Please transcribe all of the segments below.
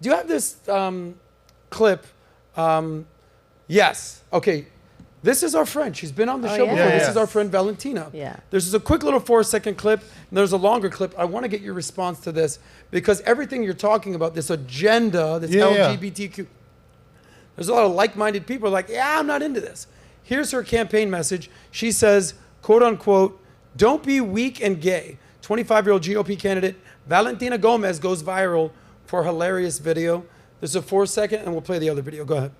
Do you have this clip? Yes. Okay. This is our friend. She's been on the show before. Yeah. This is our friend Valentina. Yeah. There's a quick little 4-second clip, and there's a longer clip. I want to get your response to this because everything you're talking about, this agenda, this LGBTQ, there's a lot of like-minded people like, yeah, I'm not into this. Here's her campaign message. She says, quote unquote, don't be weak and gay. 25-year-old GOP candidate Valentina Gomez goes viral for a hilarious video. There's a 4-second, and we'll play the other video. Go ahead.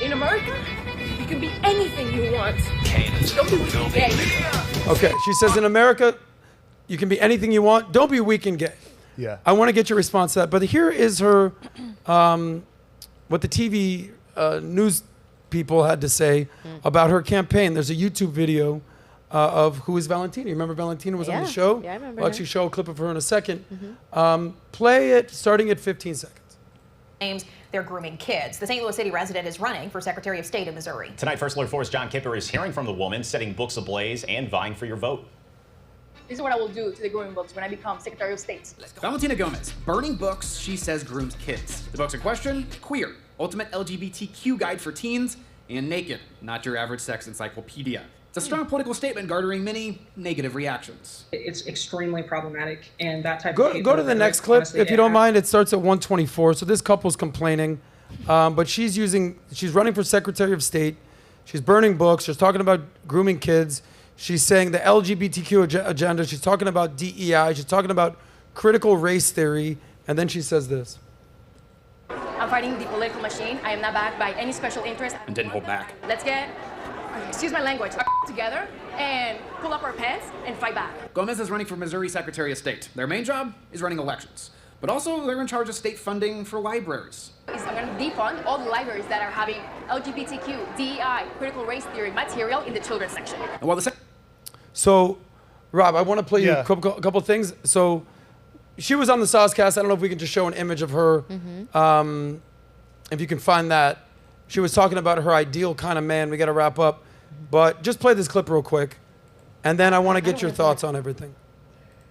In America, you can be anything you want. Don't be weak and gay. Okay, she says in America, you can be anything you want. Don't be weak and gay. Yeah. I want to get your response to that. But here is her, what the TV news people had to say about her campaign. There's a YouTube video of Who is Valentina. You remember Valentina was on the show? Yeah, I remember. We'll actually show a clip of her in a second. Play it starting at 15 seconds. They're grooming kids. The St. Louis City resident is running for Secretary of State of Missouri. Tonight, First Alert 4's John Kipper is hearing from the woman, setting books ablaze and vying for your vote. This is what I will do to the grooming books when I become Secretary of State. Valentina Gomez, burning books she says grooms kids. The books in question, Queer, Ultimate LGBTQ Guide for Teens, and Naked, Not Your Average Sex Encyclopedia. It's a strong political statement garnering many negative reactions. It's extremely problematic, and that type Go of to the next clip, if you don't mind. It starts at 124. So this couple's complaining, but she's running for Secretary of State. She's burning books. She's talking about grooming kids. She's saying the LGBTQ agenda. She's talking about DEI. She's talking about critical race theory. And then she says this. I'm fighting the political machine. I am not backed by any special interest. And didn't hold back. Let's get, excuse my language, together and pull up our pants and fight back. Gomez is running for Missouri Secretary of State. Their main job is running elections. But also, they're in charge of state funding for libraries. I'm going to defund all the libraries that are having LGBTQ, DEI, critical race theory material in the children's section. And while the So, Rob, I want to play you a couple things. So, she was on the SOSCAST. I don't know if we can just show an image of her. If you can find that. She was talking about her ideal kind of man. We got to wrap up. But just play this clip real quick. And then I want to get your thoughts on everything.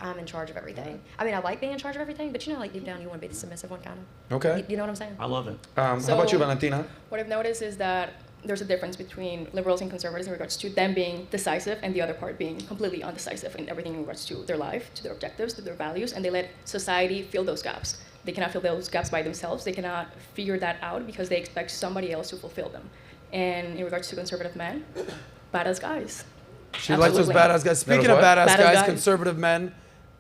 I'm in charge of everything. I mean, I like being in charge of everything, but you know, like deep down, you want to be the submissive one, kind of. Okay. You know what I'm saying? I love it. How about you, Valentina? What I've noticed is that there's a difference between liberals and conservatives in regards to them being decisive and the other part being completely undecisive in everything in regards to their life, to their objectives, to their values, and they let society fill those gaps. They cannot fill those gaps by themselves. They cannot figure that out because they expect somebody else to fulfill them. And in regards to conservative men, badass guys. She likes those badass guys. Speaking of badass guys, conservative men,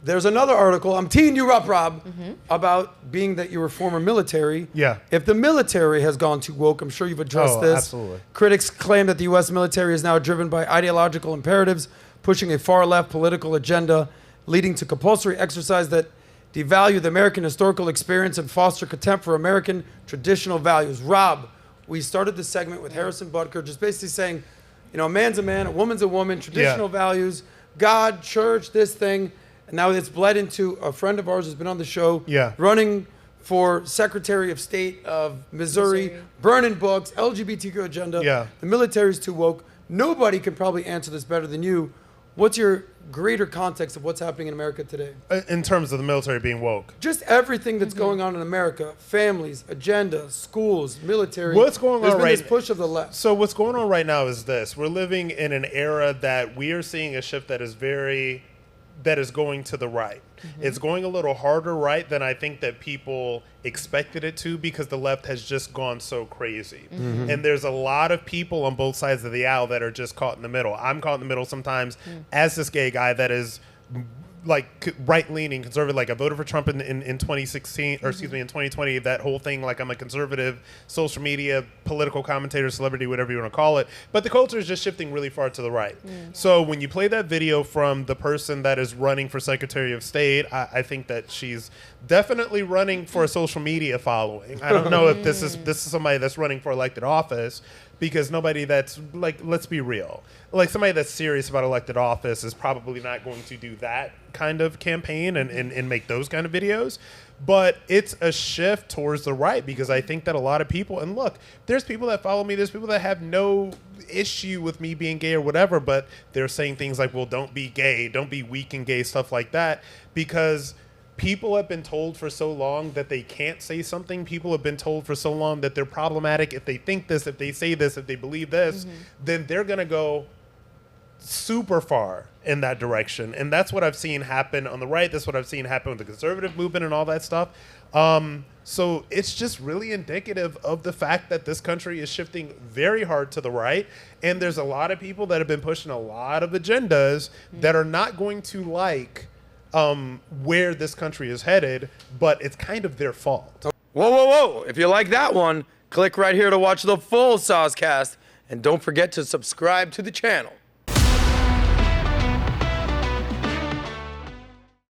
there's another article. I'm teeing you up, Rob, about being that you were former military. Yeah. If the military has gone too woke, I'm sure you've addressed this. Absolutely. Critics claim that the U.S. military is now driven by ideological imperatives, pushing a far-left political agenda, leading to compulsory exercise that devalue the American historical experience and foster contempt for American traditional values. Rob, we started this segment with Harrison Butker, just basically saying, you know, a man's a man, a woman's a woman, traditional values, God, church, this thing. And now it's bled into a friend of ours who's been on the show, running for Secretary of State of Missouri, burning books, LGBTQ agenda. The military's too woke. Nobody can probably answer this better than you. What's your greater context of what's happening in America today? In terms of the military being woke? Just everything that's going on in America, families, agenda, schools, military. What's going on There's been this push of the left. So what's going on right now is this. We're living in an era that we are seeing a shift that is going to the right. It's going a little harder right than I think that people expected it to because the left has just gone so crazy. And there's a lot of people on both sides of the aisle that are just caught in the middle. I'm caught in the middle sometimes as this gay guy that is like right-leaning conservative. Like I voted for Trump in 2016, or excuse me, in 2020, that whole thing, like I'm a conservative social media, political commentator, celebrity, whatever you want to call it. But the culture is just shifting really far to the right. So when you play that video from the person that is running for Secretary of State, I think that she's definitely running for a social media following. I don't know if this is somebody that's running for elected office, because nobody that's, like, let's be real, like somebody that's serious about elected office is probably not going to do that kind of campaign and make those kind of videos. But it's a shift towards the right, because I think that a lot of people, and look, there's people that follow me, there's people that have no issue with me being gay or whatever, but they're saying things like, well, don't be gay, don't be weak and gay, stuff like that, because people have been told for so long that they can't say something. People have been told for so long that they're problematic. If they think this, if they say this, if they believe this, then they're going to go super far in that direction. And that's what I've seen happen on the right. That's what I've seen happen with the conservative movement and all that stuff. So it's just really indicative of the fact that this country is shifting very hard to the right. And there's a lot of people that have been pushing a lot of agendas that are not going to like where this country is headed, but it's kind of their fault. Whoa, whoa, whoa. If you like that one, click right here to watch the full SOSCAST. And don't forget to subscribe to the channel.